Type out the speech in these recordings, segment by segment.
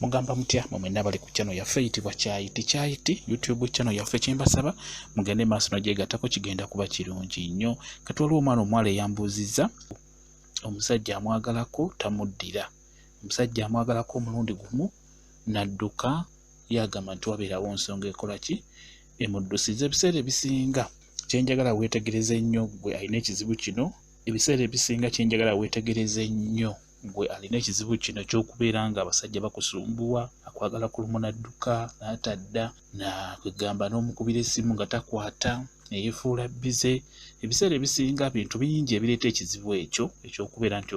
Mugamba mutya mwenna bali ku channel yaffe eyitibwa Kyayiti YouTube channel yaffe kyembasaba mugende maaso nagyegattako kigenda kuba kirungi nnyo. Kati waliwo omwana omuwala eyambuuzizza omusajja amwagalako tamuddira, omusajja amwagalako omulundi gumu n'adduka yagamba nti wabeerawo nsonga ekola ki emuddusiza. Ebiseera ebisinga kyenjagala weetegereze nnyo gwe alina ekizibu kino, ebiseera ebisinga kyenjagala weetegereze nnyo gwe alina ekizibu kino ky'okubeera nga abasajja bakusumbuwa, akwagala ku lumu n'adduka n'atadda nakugamba n'omukubira essimu nga takwata neyefuula bize. Ebiseera ebisinga bintu bingi ebireeta ekizibu ekyo eky'okubeera nti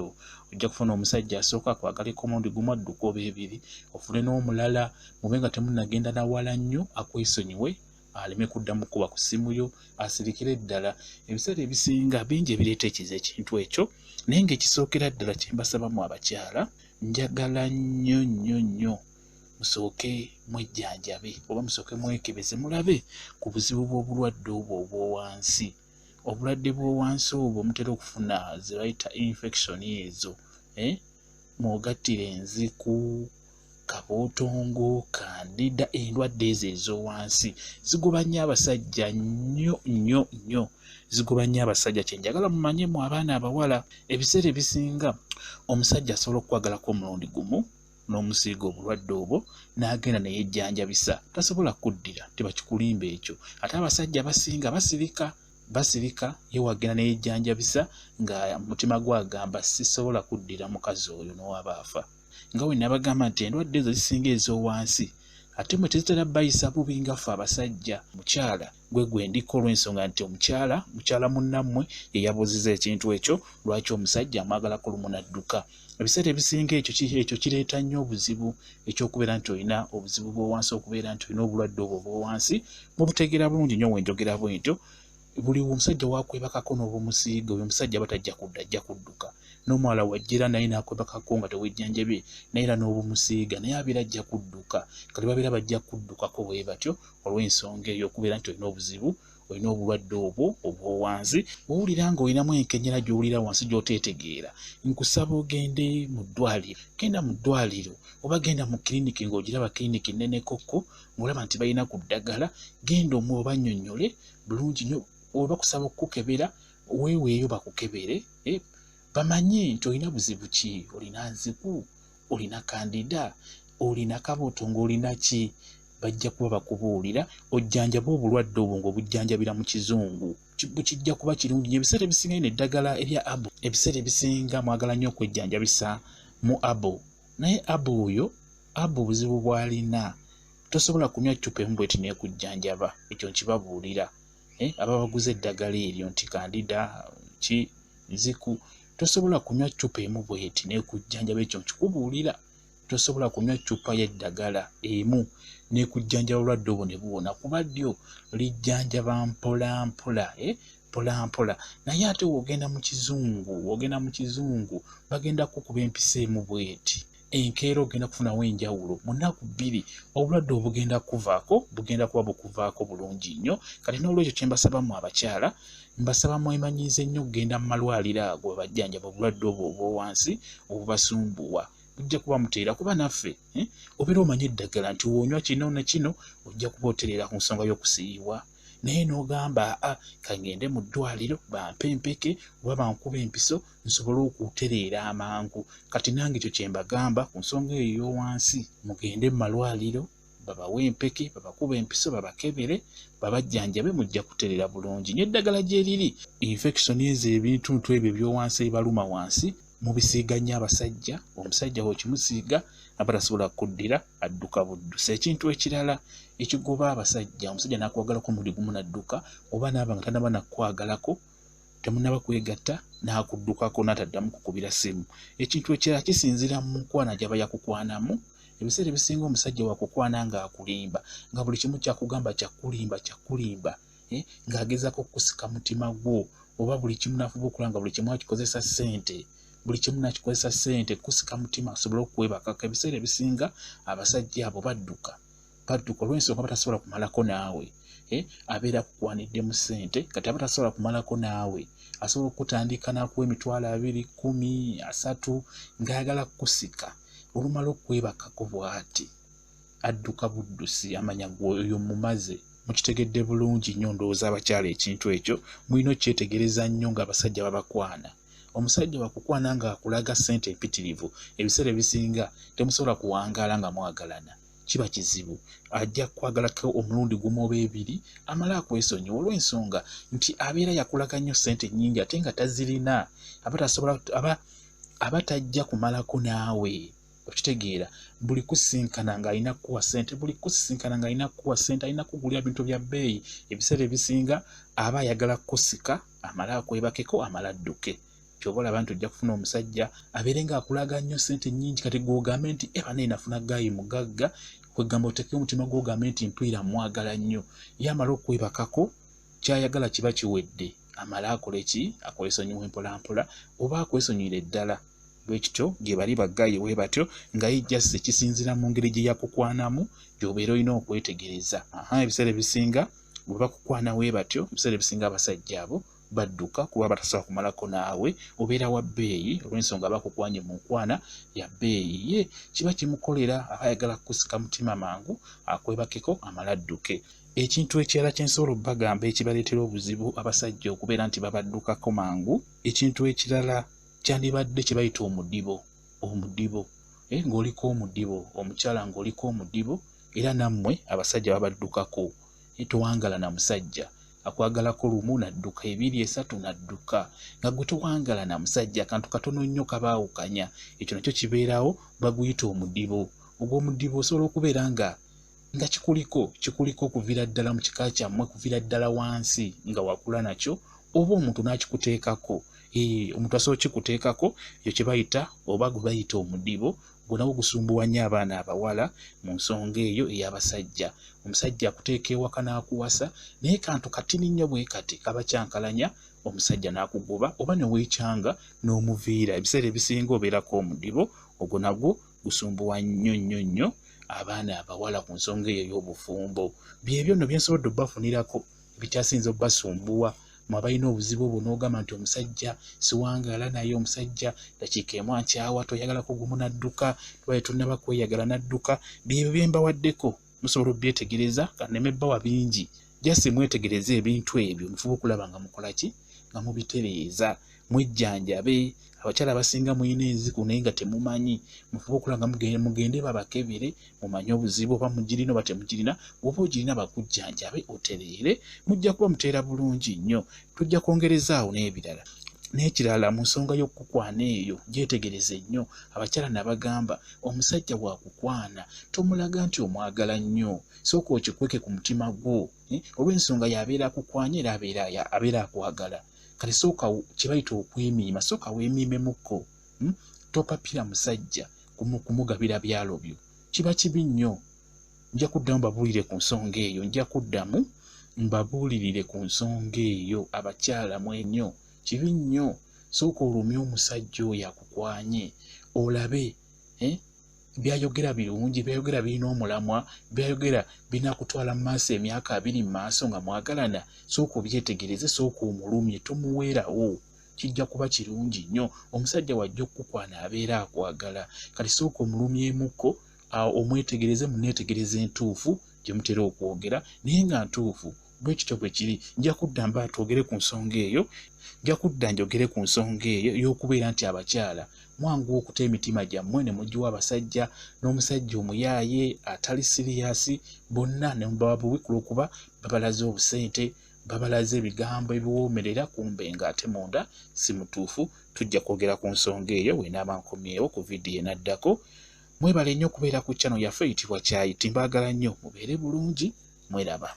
ojja kufuna omusajja asooka akwagaleko omulundi gumu adduka oba ebiri, ofune n'omulala mube nga temunnagenda nawala nnyo akwesonyiwe aleme kuddamu kuba ku ssimu yo asirikire ddala. Ebiseera ebisinga bingi ebireeta ekintu ekyo, naye ng'ekisookera ddala kyembasabamu abakyala, njagala nnyo musooke mwejjanjabe oba musooke mwekebeze mulabe ku buzibu bw'obulwadde obwo obw'owansi. Obulwadde bw'owansi obwo mutera okufuna ze bayita infection ezo, mwogattire enziku, kabootongo, kandida, endwadde ezo ez'owansi zigoba nnyo abasajja nnyo zigoba nnyo abasajja. Kyenjagala mumanye mu abaana abawala, ebiseera ebisinga omusajja asobola okukwagalako omulundi gumu n'omusiiga obulwadde obwo n'agenda neyejjanjabisa, tasobola kuddira, tebakikulimba ekyo. Ate abasajja abasinga basirika ye wagenda neyejjanjabisa nga mutima gwagamba sisobola kuddira mukazi oyo n'owaba afa. Nga we nabagamba nti endwadde ezo zisinga ez'owansi ate mwe tezitera bayisa bubi nga ffe abasajja. Mukyala gwe ndiko olw'ensonga nti mukyala munnammwe ye yabuuziza ekintu ekyo, lwaki omusajja amwagalako lumu n'adduka. Ebiseera ebisinga ekyo kireeta nnyo obuzibu ekyokubeera nti olina obuzibu bw'owansi, okubeera nti olina obulwadde obwo bw'owansi. Mubutegeera bulungi nnyo wenjogera bwentyo, buli omusajja wakwebakako n'obumusiiga oyo omusajja batajja kudda, ajja kudduka. N'omuwala wajjira naye nakwebakako nga tewejjanjabye naye era n'obumusiiga naye abeera ajja kudduka. Kale babeera bajja kuddukako bwe batyo olw'ensonga eyo okubeera nti olina obuzibu, olina obulwadde obwo obw'owansi. Owulira nga olinamu enkenyera gy'owulira wansi gy'oteetegeera, nkusaba ogende mu ddwaliro. Genda mu ddwaliro oba genda mu kiriniki ng'ogiraba kiriniki nnene koko ng'olaba nti balina ku ddagala, genda omwe obannyonnyole bulungi nnyo. Oba kusaba okukebera weeweeyo bakukebere, bamanye nti olina buzibu ki, olina nziku, olina kandida, olina kabootongo, olina ki. Bajja kuba bakubuulira ojjanjaba obulwadde obwo ng'obujjanjabira mu kizungu, kijja kuba kirungi nnyo. Ebiseera ebisinga ino eddagala erya abo, ebiseera ebisinga mwagala nnyo okwejjanjabisa mu abo, naye abo obuzibu bw'alina tosobola kunywa ccupa emu bweti n'ekujjanjaba. Ekyo nkibabuulira aba baguze eddagala eryo nti kandida ki nziku, tosobola kunywa ccupa emu bweti n'ekujjanjaba. Ekyo nkikubuulira, tosobola kunywa ccupa y'eddagala emu n'ekujjanjaba obulwadde obwo ne buwona, kuba ddyo lijjanjaba mpola mpola. Naye ate wogenda mu kizungu bagenda kukuba empisa emu bweti, enkeera ogenda kufunawo enjawulo mu nnaku bbiri, obulwadde obugenda kuba bukuvaako bulungi nnyo. Kati n'olwekyo kyembasabamu abakyala, mbasaba mwemanyiize nnyo okugenda mu malwaliro ago bajjanjaba obulwadde obwo obw'owansi obubasumbuwa. Mujja kuba muteera kuba naffe obeera omanye eddagala nti wonywa kino ne kino ojja kuba otereera ku nsonga y'okusiiwa. Naye n'ogamba kangende mu ddwaliro bampe empeke oba bankuba empiso nsobole okutereera amangu. Kati nange ekyo kye mbagamba ku nsonga eyo ey'owansi, mugende mu malwaliro babawe empeke, babakuba empiso, babakebere, babajjanjabe, mujja kutereera bulungi. N'eddagala gye liri infection ezo ebintuntu ebyo eby'owansi ebibaluma wansi mubisiiga nnyo abasajja. Omusajja bw'okimusiiga aba tasobola kuddira, adduka buddusi. Ekintu ekirala ekigoba abasajja, omusajja n'akwagalako omulundi gumu n'adduka, oba n'aba nga tanaba nakwagalako, temunnaba kwegatta n'akuddukako n'ataddamu kukubira ssimu. Ekintu ekirala kisinziira mu nkwana gy'aba yakukwanamu. Ebiseera ebisinga omusajja wakukwana ng'akulimba, nga buli kimu kyakugamba kyakulimba, ng'agezaako okukusika mutima gwo, oba buli kimu n'afuba okulaba nga buli kimu akikozesa ssente, kusika mutima asobole okukwebakako. Ebiseera ebisinga abasajja abo badduka olw'ensonga batasobola kumalako naawe, abeera akukwanidde mu ssente. Kati aba tasobola kumalako naawe, asobola okutandika n'akuwa emitwalo 20, 10, 30 ng'ayagala kukusika. olumala okwebakako bw'ati adduka buddusi amanya gwoyo mumaze mukitegedde bulungi nnyo ndowooza abakyala ekintu ekyo mulina okyetegereza nnyo ng'abasajja babakwana. Omusajja wakukwana nga akulaga ssente empitirivu ebiseera ebisinga temusobola kuwangaala nga mwagalana, kiba kizibu. Ajja kwagalako omulundi gumu oba ebiri amala akwesonyiwa olw'ensonga nti abeera yakulaga nnyo ssente nnyingi ate nga tazirina, aba tajja kumalako naawe. Okitegeera, buli kusinkana ng'alina kuwa ssente, alina kugulira bintu bya bbeeyi, ebiseera ebisinga aba ayagala kusika amala akwebakeko amala adduke. Ky'oba olaba nti ojja kufuna omusajja abeere ng'akulaga nnyo ssente nnyingi kati gw'ogambe nti naye nafuna gaayi mugagga, kwegamba oteekeko omutima gw'ogambe nti mpulira mwagala nnyo. Ye amala okwebakako ky'ayagala kiba kiwedde, amala akole ki? Akwesonyiwa mpolampola oba akwesonyiire ddala. Bwe kityo gye bali baggayi bwe batyo nga ye jjase kisinziira mu ngeri gye yakukwanamu gy'obeera olina okwetegereza. Ebiseera ebisinga bwe bakukwana bwe batyo, ebiseera ebisinga abasajja abo badduka kuba batasobola kumalako naawe, obeera wa bbeeyi olw'ensonga bakukwanye mu nkwana ya bbeeyi. Ye kiba kimukolera, aba ayagala kukusika mutima mangu akwebakeko amala adduke. Ekintu ekirala kye nsobola obbagamba ekibaleetera obuzibu abasajja okubeera nti babaddukako mangu, ekintu ekirala kyandibadde kye bayita omudibo. Ng'oliko omudibo, omukyala ng'oliko omudibo, era nammwe abasajja babaddukako. Towangala na musajja akwagalako lumu nadduka, ebiri esatu nadduka, nga gwe towangala na musajja akantu katono nnyo kabaawukanya. Ekyo nakyo kibeerawo, baguyita omudibo. Ogwo omudibo osobola okubeera nga kikuliko okuviira ddala mu kika kyammwe, kuviira ddala wansi nga wakula nakyo, oba omuntu n'akikuteekako. Omuntu asobola kikuteekako, ekyo kye bayita oba gwe bayita omudibo. Gwe nagwo gusumbuwa nnyo abaana abawala mu nsonga eyo ey'abasajja. Omusajja akuteeka ewaka n'akuwasa, naye kantu katini nnyo bwe kati kaba kyankalanya, omusajja n'akugoba oba ne weekyanga n'omuviira. Ebiseera ebisinga obeerako omudibo, ogwo nagwo gusumbuwa nnyo abaana abawala ku nsonga eyo ey'obufumbo. Byebyo nno bye nsobodde obbafunirako ebikyasinza obbasumbuwa mwe abalina obuzibu obwo n'ogamba nti omusajja siwangaala naye, omusajja dakiika emu ankyawa, toyagalako gumu nadduka, tubaye tunnaba kweyagala nadduka. Byebyo bye mbawaddeko musobola obbyetegereza, kanneme bbawa bingi. Jasi mwetegereze ebintu ebyo mufube okulaba nga mukola ki? Nga mubitereeza, mwejjanjabe. Abakyala abasinga muyina enziku naye nga temumanyi, mufube okulaba nga mugende babakebere, mumanye obuzibu oba mugirina oba temugirina. Oba ogirina bakujjanjabe otereere, mujja kuba muteera bulungi nnyo. Tujja kwongerezaawo n'ebirala. N'ekirala mu nsonga y'okukwana eyo gyetegereze nnyo. Abakyala nabagamba omusajja bw'akukwana tomulaga nti omwagala nnyo, sooka okikweke ku mutima gwo, olw'ensonga y'abeera akukwanye era abeera akwagala. Kale sooka kye bayita okwemiima, sooka weemiimemukko. Topapira musajja kumugabira byalo byo, kiba kibi nnyo. Nja kuddamu mbabuulire ku nsonga eyo, abakyala mwenyo kibi nnyo. Sooka olumye omusajja oyo akukwanye, olabe byayogera birungi, byayogera birina omulamwa, byayogera binakutwala mu maaso emyaka 2 mu maaso nga mwagalana. Sooka obyetegereze, sooka omulumye, tomuweerawo, kijja kuba kirungi nnyo. Omusajja wajja okukukwana abeera akwagala, kati sooka omulumyemukko, omwetegereze, muneetegereze entuufu gye mutera okwogera naye nga ntuufu. Bwe kityo bwe kiri. Nja kudda twogere ku nsonga eyo, njogere ku nsonga eyo y'okubeera nti abakyala mwangu okuta emitima gyammwe ne mugiwa abasajja, n'omusajja omuyaaye atali siriyasi bonna ne mubawa buwi kulwokuba babalaze obusente, babalaze ebigambo ebiwoomerera, kumbe ng'ate munda si mutuufu. Tujja kwogera ku nsonga eyo bw'enaaba nkomyewo ku vidiyo enaddako. Mwebale nnyo okubeera ku channel yaffe eyitibwa Kyayiti. Mbaagala nnyo mubeere bulungi, mweraba.